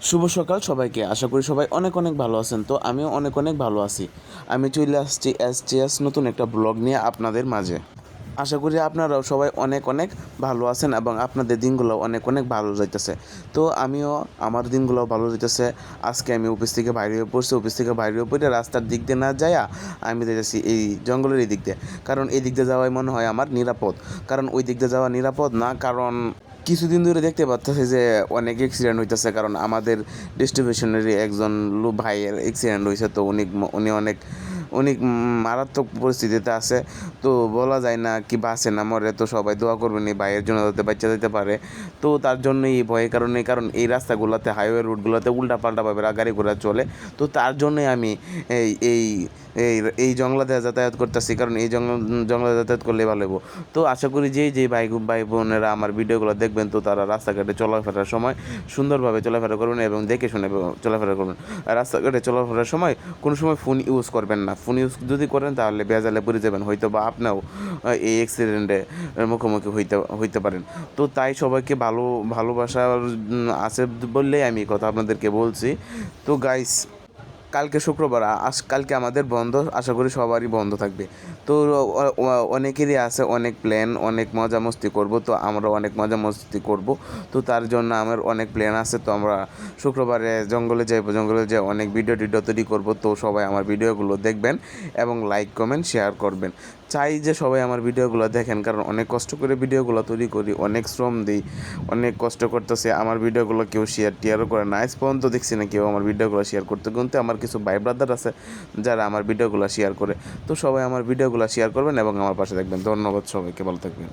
শুভ সকাল সবাইকে। আশা করি সবাই অনেক অনেক ভালো আছেন। তো আমিও অনেক অনেক ভালো আছি। আমি চলে আসছি এসটিএস নতুন একটা ব্লগ নিয়ে আপনাদের মাঝে। আশা করি আপনারাও সবাই অনেক অনেক ভালো আছেন এবং আপনাদের দিনগুলো অনেক অনেক ভালো যাইতেছে। তো আমিও আমার দিনগুলো ভালো যাইতেছে। আজকে আমি অফিস থেকে বাইরে হয়ে পড়ছি। অফিস থেকে বাইরে হয়ে পড়ে রাস্তার দিক দিয়ে না যাইয়া আমি যাইতেছি এই জঙ্গলের এই দিক দিয়ে। কারণ এই দিক দিয়ে যাওয়াই মনে হয় আমার নিরাপদ। কারণ ওই দিক দিয়ে যাওয়া নিরাপদ না, কারণ কিছুদিন ধরে দেখতে পাচ্ছি যে অনেক অ্যাক্সিডেন্ট হইতেছে। কারণ আমাদের ডিস্ট্রিবিউশনেরই একজন ভাইয়ের অ্যাক্সিডেন্ট হয়েছে। তো উনি মারাত্মক পরিস্থিতিতে আছে। তো বলা যায় না কি বাঁচে না মরে। তো সবাই দোয়া করবেন এই ভাইয়ের জন্য যাতে বাচ্চা যেতে পারে। তো তার জন্যই এই ভয়ের কারণে, কারণ এই রাস্তাগুলোতে হাইওয়ে রুটগুলোতে উল্টাপাল্টাভাবে গাড়ি ঘোড়া চলে। তো তার জন্যই আমি এই এই এই এই জঙ্গলাতে যাতায়াত করতেছি, কারণ এই জঙ্গলে যাতায়াত করলে ভালো হইব। তো আশা করি যে ভাই বোনেরা আমার ভিডিওগুলো দেখবেন, তো তারা রাস্তাঘাটে চলাফেরার সময় সুন্দরভাবে চলাফেরা করবেন এবং দেখে শুনে চলাফেরা করবেন। আর রাস্তাঘাটে চলাফেরার সময় কোনো সময় ফোন ইউজ করবেন না। ফোন ইউজ যদি করেন তাহলে বেজালে পড়ে যাবেন, হয়তো বা আপনিও এই অ্যাক্সিডেন্টে মুখোমুখি হইতে পারেন। তো তাই সবাইকে ভালোবাসা আছে বললেই আমি কথা আপনাদেরকে বলছি। তো গাইস, কালকে শুক্রবার, কালকে আমাদের বন্ধ, আশা করি সবারই বন্ধ থাকবে। তো অনেকেরই আছে অনেক প্ল্যান, অনেক মজা মস্তি করব। তো আমরা অনেক মজা মস্তি করব। তো তার জন্য আমার অনেক প্ল্যান আছে। তো আমরা শুক্রবারে জঙ্গলে যাইব, জঙ্গলে যেয়ে অনেক ভিডিও তৈরি করব। তো সবাই আমার ভিডিওগুলো দেখবেন এবং লাইক কমেন্ট শেয়ার করবেন। চাই যে সবাই আমার ভিডিওগুলো দেখেন, কারণ অনেক কষ্ট করে ভিডিওগুলো তৈরি করি, অনেক শ্রম দিই, অনেক কষ্ট করতেছে। আমার ভিডিওগুলো কেউ টিয়ারও করে না, আজ পর্যন্ত দেখছি না কেউ আমার ভিডিওগুলো শেয়ার করতে। কিন্তু আমার কিছু ভাই ব্রাদার আছে যারা আমার ভিডিওগুলো শেয়ার করে। তো সবাই আমার ভিডিওগুলো শেয়ার করবেন এবং আমার পাশে থাকবেন। ধন্যবাদ সবাইকে, ভালো থাকবেন।